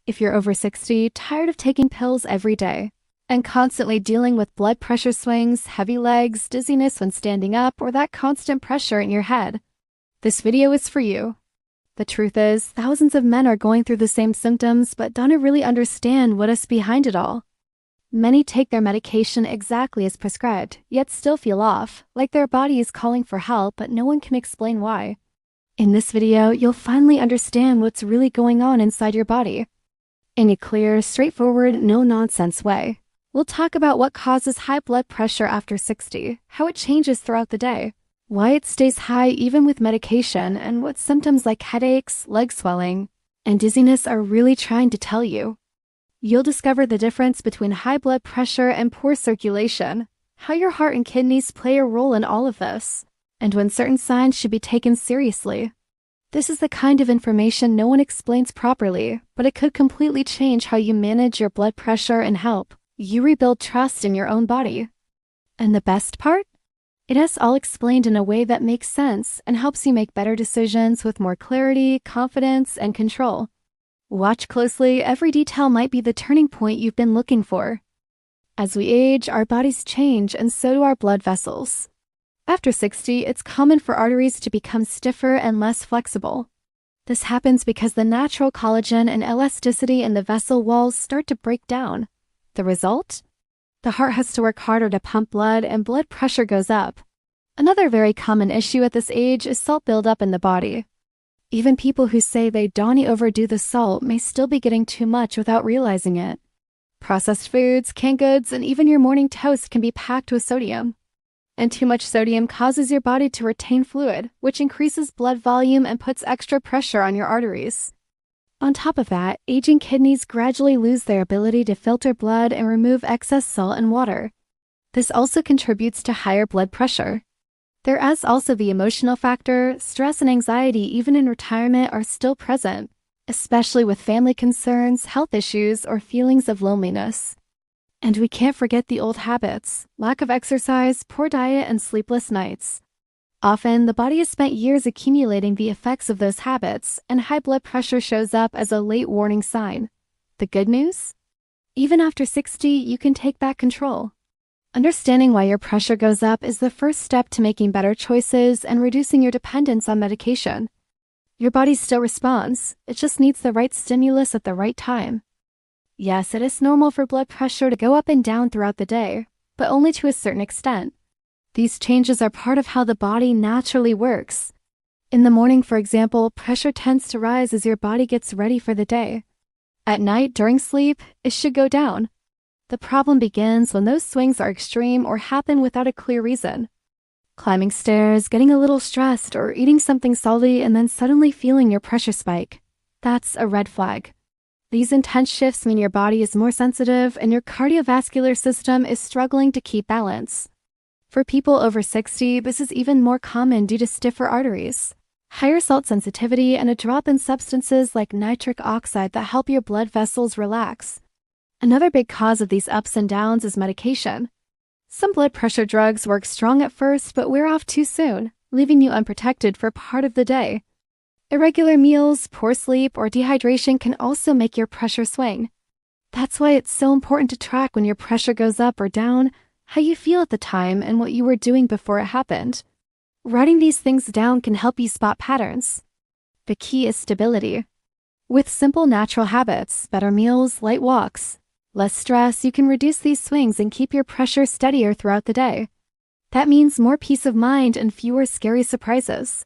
If you're over 60, tired of taking pills every day, and constantly dealing with blood pressure swings, heavy legs, dizziness when standing up, or that constant pressure in your head, this video is for you. The truth is, thousands of men are going through the same symptoms but don't really understand what is behind it all. Many take their medication exactly as prescribed, yet still feel off, like their body is calling for help but no one can explain why. In this video, you'll finally understand what's really going on inside your body. In a clear, straightforward, no-nonsense way. We'll talk about what causes high blood pressure after 60, how it changes throughout the day, why it stays high even with medication, and what symptoms like headaches, leg swelling, and dizziness are really trying to tell you. You'll discover the difference between high blood pressure and poor circulation, how your heart and kidneys play a role in all of this, and when certain signs should be taken seriously. This is the kind of information no one explains properly, but it could completely change how you manage your blood pressure and help you rebuild trust in your own body. And the best part? It has all explained in a way that makes sense and helps you make better decisions with more clarity, confidence, and control. Watch closely, every detail might be the turning point you've been looking for. As we age, our bodies change and so do our blood vessels. After 60, it's common for arteries to become stiffer and less flexible. This happens because the natural collagen and elasticity in the vessel walls start to break down. The result? The heart has to work harder to pump blood and blood pressure goes up. Another very common issue at this age is salt buildup in the body. Even people who say they don't overdo the salt may still be getting too much without realizing it. Processed foods, canned goods, and even your morning toast can be packed with sodium. And too much sodium causes your body to retain fluid, which increases blood volume and puts extra pressure on your arteries. On top of that, aging kidneys gradually lose their ability to filter blood and remove excess salt and water. This also contributes to higher blood pressure. There is also the emotional factor. Stress and anxiety, even in retirement, are still present, especially with family concerns, health issues, or feelings of loneliness. And we can't forget the old habits, lack of exercise, poor diet, and sleepless nights. Often, the body has spent years accumulating the effects of those habits, and high blood pressure shows up as a late warning sign. The good news? Even after 60, you can take back control. Understanding why your pressure goes up is the first step to making better choices and reducing your dependence on medication. Your body still responds, it just needs the right stimulus at the right time. Yes, it is normal for blood pressure to go up and down throughout the day, but only to a certain extent. These changes are part of how the body naturally works. In the morning, for example, pressure tends to rise as your body gets ready for the day. At night, during sleep, it should go down. The problem begins when those swings are extreme or happen without a clear reason. Climbing stairs, getting a little stressed, or eating something salty and then suddenly feeling your pressure spike. That's a red flag. These intense shifts mean your body is more sensitive and your cardiovascular system is struggling to keep balance. For people over 60, this is even more common due to stiffer arteries, higher salt sensitivity, and a drop in substances like nitric oxide that help your blood vessels relax. Another big cause of these ups and downs is medication. Some blood pressure drugs work strong at first but wear off too soon, leaving you unprotected for part of the day. Irregular meals, poor sleep, or dehydration can also make your pressure swing. That's why it's so important to track when your pressure goes up or down, how you feel at the time, and what you were doing before it happened. Writing these things down can help you spot patterns. The key is stability. With simple natural habits, better meals, light walks, less stress, you can reduce these swings and keep your pressure steadier throughout the day. That means more peace of mind and fewer scary surprises.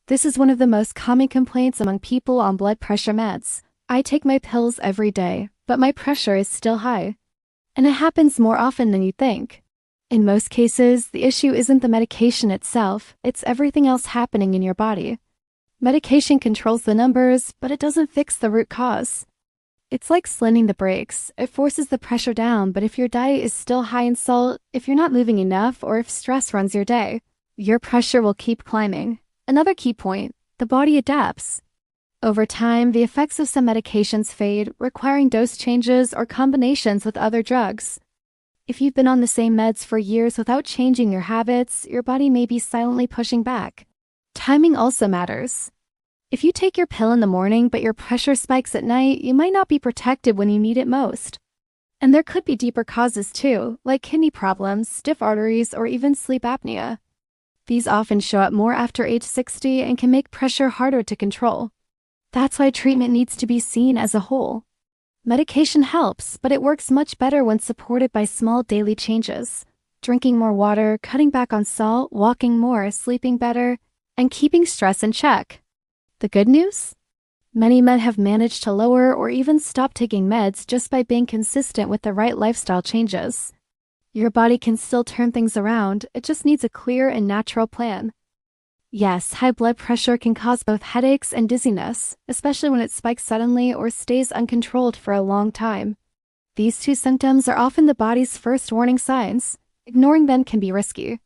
This is one of the most common complaints among people on blood pressure meds. I take my pills every day, but my pressure is still high. And it happens more often than you think. In most cases, the issue isn't the medication itself, it's everything else happening in your body. Medication controls the numbers, but it doesn't fix the root cause. It's like slamming the brakes. It forces the pressure down, but if your diet is still high in salt, if you're not moving enough, or if stress runs your day, your pressure will keep climbing. Another key point, the body adapts. Over time, the effects of some medications fade, requiring dose changes or combinations with other drugs. If you've been on the same meds for years without changing your habits, your body may be silently pushing back. Timing also matters. If you take your pill in the morning but your pressure spikes at night, you might not be protected when you need it most. And there could be deeper causes too, like kidney problems, stiff arteries, or even sleep apnea. These often show up more after age 60 and can make pressure harder to control. That's why treatment needs to be seen as a whole. Medication helps, but it works much better when supported by small daily changes. Drinking more water, cutting back on salt, walking more, sleeping better, and keeping stress in check. The good news? Many men have managed to lower or even stop taking meds just by being consistent with the right lifestyle changes. Your body can still turn things around, it just needs a clear and natural plan. Yes, high blood pressure can cause both headaches and dizziness, especially when it spikes suddenly or stays uncontrolled for a long time. These two symptoms are often the body's first warning signs. Ignoring them can be risky.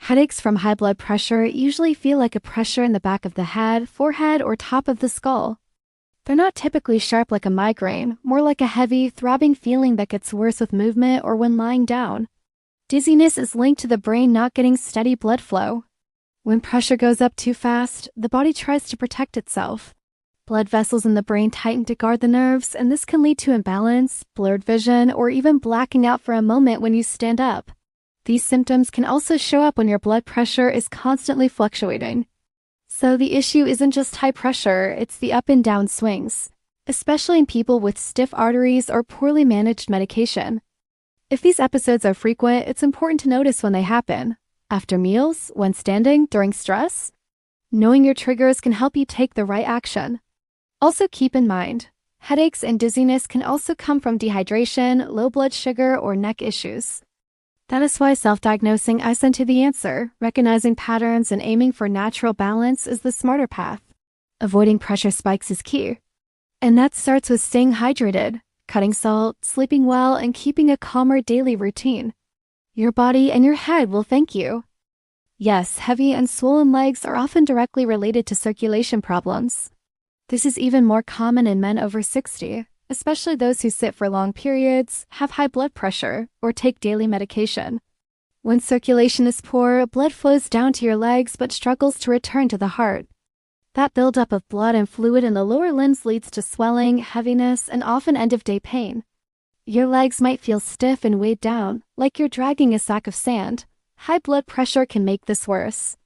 Headaches from high blood pressure usually feel like a pressure in the back of the head, forehead, or top of the skull. They're not typically sharp like a migraine, more like a heavy, throbbing feeling that gets worse with movement or when lying down. Dizziness is linked to the brain not getting steady blood flow. When pressure goes up too fast, the body tries to protect itself. Blood vessels in the brain tighten to guard the nerves, and this can lead to imbalance, blurred vision, or even blacking out for a moment when you stand up. These symptoms can also show up when your blood pressure is constantly fluctuating. So the issue isn't just high pressure, it's the up and down swings, especially in people with stiff arteries or poorly managed medication. If these episodes are frequent, it's important to notice when they happen. After meals, when standing, during stress? Knowing your triggers can help you take the right action. Also keep in mind, headaches and dizziness can also come from dehydration, low blood sugar, or neck issues. That is why self-diagnosing isn't the answer. Recognizing patterns and aiming for natural balance is the smarter path. Avoiding pressure spikes is key. And that starts with staying hydrated, cutting salt, sleeping well, and keeping a calmer daily routine. Your body and your head will thank you. Yes, heavy and swollen legs are often directly related to circulation problems. This is even more common in men over 60. Especially those who sit for long periods, have high blood pressure, or take daily medication. When circulation is poor, blood flows down to your legs but struggles to return to the heart. That buildup of blood and fluid in the lower limbs leads to swelling, heaviness, and often end-of-day pain. Your legs might feel stiff and weighed down, like you're dragging a sack of sand. High blood pressure can make this worse.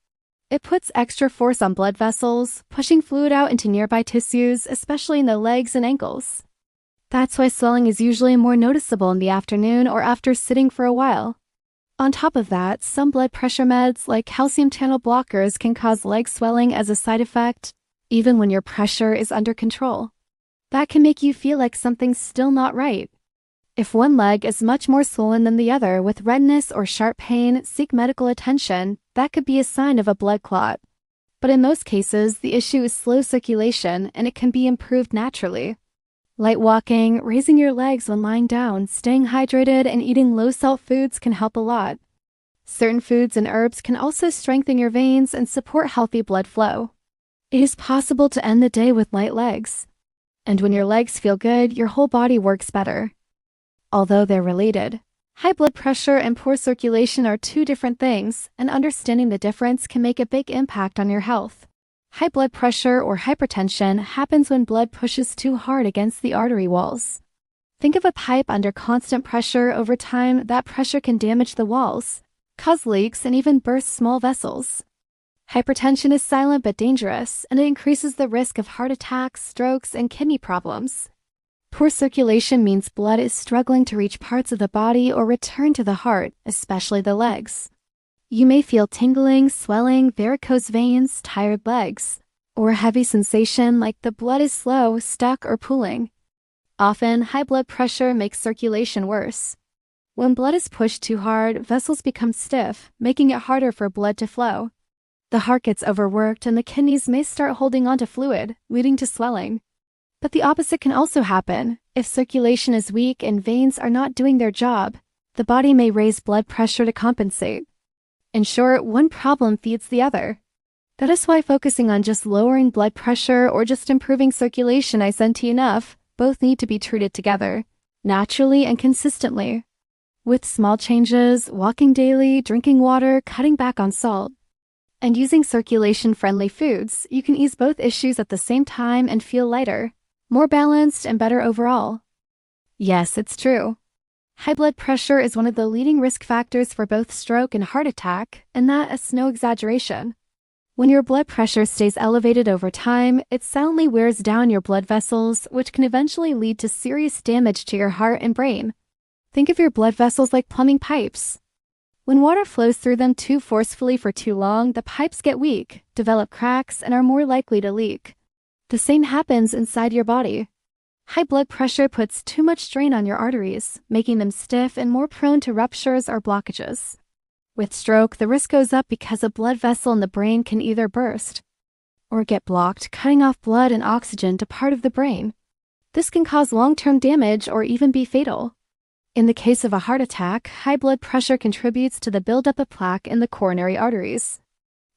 It puts extra force on blood vessels, pushing fluid out into nearby tissues, especially in the legs and ankles. That's why swelling is usually more noticeable in the afternoon or after sitting for a while. On top of that, some blood pressure meds like calcium channel blockers can cause leg swelling as a side effect, even when your pressure is under control. That can make you feel like something's still not right. If one leg is much more swollen than the other with redness or sharp pain, seek medical attention. That could be a sign of a blood clot. But in most cases, the issue is slow circulation and it can be improved naturally. Light walking, raising your legs when lying down, staying hydrated, and eating low-salt foods can help a lot. Certain foods and herbs can also strengthen your veins and support healthy blood flow. It is possible to end the day with light legs. And when your legs feel good, your whole body works better. Although they're related, high blood pressure and poor circulation are two different things, and understanding the difference can make a big impact on your health. High blood pressure or hypertension happens when blood pushes too hard against the artery walls. Think of a pipe under constant pressure. Over time, that pressure can damage the walls, cause leaks, and even burst small vessels. Hypertension is silent but dangerous, and it increases the risk of heart attacks, strokes, and kidney problems. Poor circulation means blood is struggling to reach parts of the body or return to the heart, especially the legs. You may feel tingling, swelling, varicose veins, tired legs, or a heavy sensation like the blood is slow, stuck, or pooling. Often, high blood pressure makes circulation worse. When blood is pushed too hard, vessels become stiff, making it harder for blood to flow. The heart gets overworked and the kidneys may start holding on to fluid, leading to swelling. But the opposite can also happen. If circulation is weak and veins are not doing their job, the body may raise blood pressure to compensate. In short, one problem feeds the other. That is why focusing on just lowering blood pressure or just improving circulation isn't enough. Both need to be treated together, naturally and consistently. With small changes, walking daily, drinking water, cutting back on salt. And using circulation-friendly foods, you can ease both issues at the same time and feel lighter, more balanced, and better overall. Yes, it's true. High blood pressure is one of the leading risk factors for both stroke and heart attack, and that is no exaggeration. When your blood pressure stays elevated over time, it silently wears down your blood vessels, which can eventually lead to serious damage to your heart and brain. Think of your blood vessels like plumbing pipes. When water flows through them too forcefully for too long, the pipes get weak, develop cracks, and are more likely to leak. The same happens inside your body. High blood pressure puts too much strain on your arteries, making them stiff and more prone to ruptures or blockages. With stroke, the risk goes up because a blood vessel in the brain can either burst or get blocked, cutting off blood and oxygen to part of the brain. This can cause long-term damage or even be fatal. In the case of a heart attack, high blood pressure contributes to the buildup of plaque in the coronary arteries.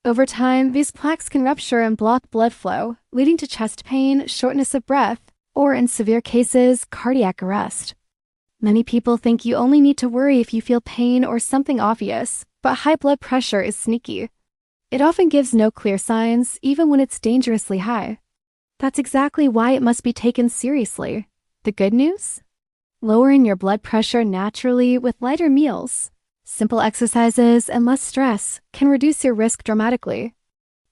Over time, these plaques can rupture and block blood flow, leading to chest pain, shortness of breath, or in severe cases, cardiac arrest. Many people think you only need to worry if you feel pain or something obvious, but high blood pressure is sneaky. It often gives no clear signs, even when it's dangerously high. That's exactly why it must be taken seriously. The good news? Lowering your blood pressure naturally with lighter meals, simple exercises, and less stress can reduce your risk dramatically.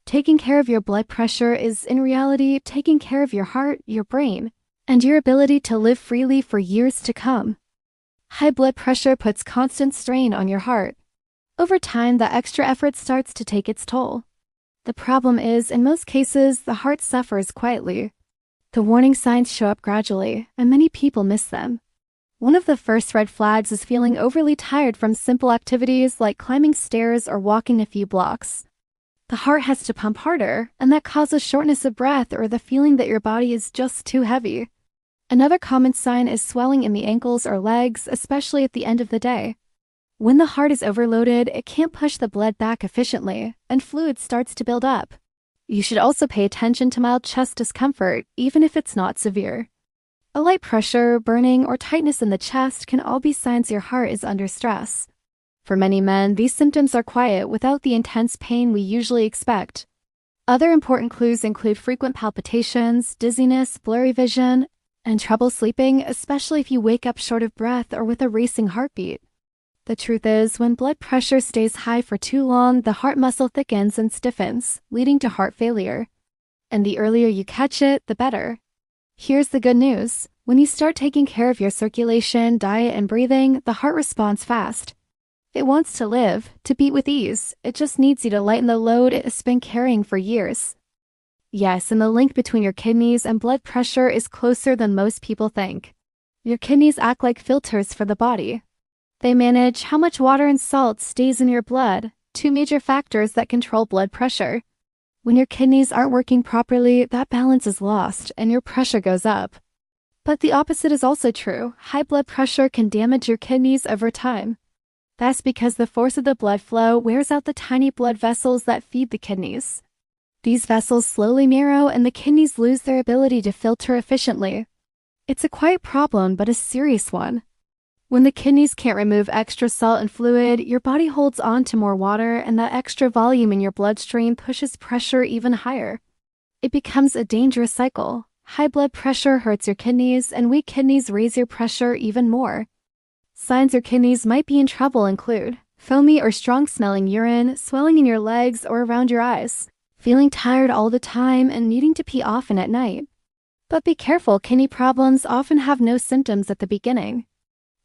Taking care of your blood pressure is, in reality, taking care of your heart, your brain, and your ability to live freely for years to come. High blood pressure puts constant strain on your heart. Over time, the extra effort starts to take its toll. The problem is, in most cases, the heart suffers quietly. The warning signs show up gradually, and many people miss them. One of the first red flags is feeling overly tired from simple activities like climbing stairs or walking a few blocks. The heart has to pump harder, and that causes shortness of breath or the feeling that your body is just too heavy. Another common sign is swelling in the ankles or legs, especially at the end of the day. When the heart is overloaded, it can't push the blood back efficiently, and fluid starts to build up. You should also pay attention to mild chest discomfort, even if it's not severe. A light pressure, burning, or tightness in the chest can all be signs your heart is under stress. For many men, these symptoms are quiet without the intense pain we usually expect. Other important clues include frequent palpitations, dizziness, blurry vision, and trouble sleeping, especially if you wake up short of breath or with a racing heartbeat. The truth is, when blood pressure stays high for too long, the heart muscle thickens and stiffens, leading to heart failure. And the earlier you catch it, the better. Here's the good news. When you start taking care of your circulation, diet, and breathing, the heart responds fast. It wants to live, to beat with ease. It just needs you to lighten the load it has been carrying for years. Yes, and the link between your kidneys and blood pressure is closer than most people think. Your kidneys act like filters for the body. They manage how much water and salt stays in your blood, two major factors that control blood pressure. When your kidneys aren't working properly, that balance is lost and your pressure goes up. But the opposite is also true. High blood pressure can damage your kidneys over time. That's because the force of the blood flow wears out the tiny blood vessels that feed the kidneys. These vessels slowly narrow and the kidneys lose their ability to filter efficiently. It's a quiet problem, but a serious one. When the kidneys can't remove extra salt and fluid, your body holds on to more water, and that extra volume in your bloodstream pushes pressure even higher. It becomes a dangerous cycle. High blood pressure hurts your kidneys, and weak kidneys raise your pressure even more. Signs your kidneys might be in trouble include foamy or strong-smelling urine, swelling in your legs or around your eyes, feeling tired all the time, and needing to pee often at night. But be careful, kidney problems often have no symptoms at the beginning.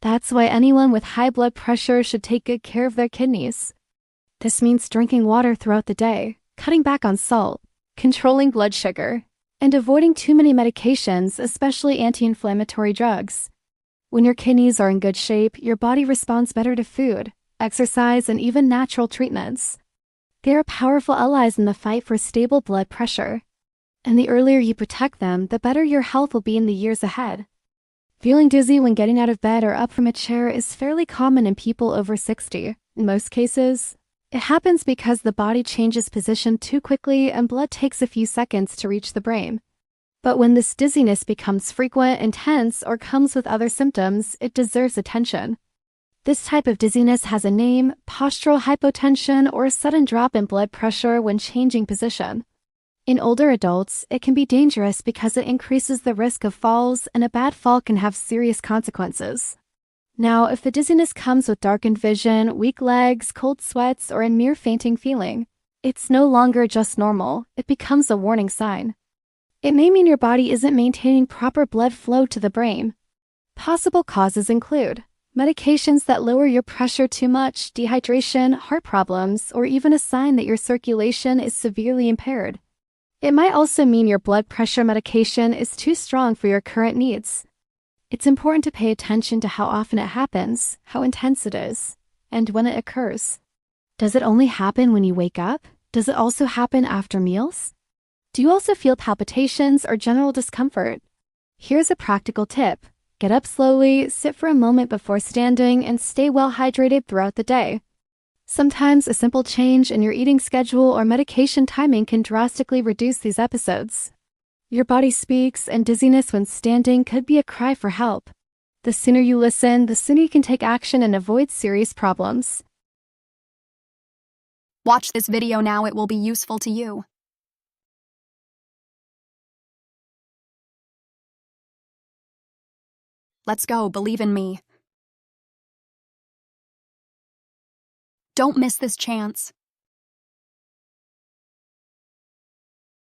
That's why anyone with high blood pressure should take good care of their kidneys. This means drinking water throughout the day, cutting back on salt, controlling blood sugar, and avoiding too many medications, especially anti-inflammatory drugs. When your kidneys are in good shape, your body responds better to food, exercise, and even natural treatments. They are powerful allies in the fight for stable blood pressure. And the earlier you protect them, the better your health will be in the years ahead. Feeling dizzy when getting out of bed or up from a chair is fairly common in people over 60. In most cases, it happens because the body changes position too quickly and blood takes a few seconds to reach the brain. But when this dizziness becomes frequent, intense, or comes with other symptoms, it deserves attention. This type of dizziness has a name: postural hypotension, or a sudden drop in blood pressure when changing position. In older adults, it can be dangerous because it increases the risk of falls, and a bad fall can have serious consequences. Now, if the dizziness comes with darkened vision, weak legs, cold sweats, or a near fainting feeling, it's no longer just normal, it becomes a warning sign. It may mean your body isn't maintaining proper blood flow to the brain. Possible causes include medications that lower your pressure too much, dehydration, heart problems, or even a sign that your circulation is severely impaired. It might also mean your blood pressure medication is too strong for your current needs. It's important to pay attention to how often it happens, how intense it is, and when it occurs. Does it only happen when you wake up? Does it also happen after meals? Do you also feel palpitations or general discomfort? Here's a practical tip. Get up slowly, sit for a moment before standing, and stay well hydrated throughout the day. Sometimes a simple change in your eating schedule or medication timing can drastically reduce these episodes. Your body speaks, and dizziness when standing could be a cry for help. The sooner you listen, the sooner you can take action and avoid serious problems. Watch this video now, it will be useful to you. Let's go, believe in me. Don't miss this chance.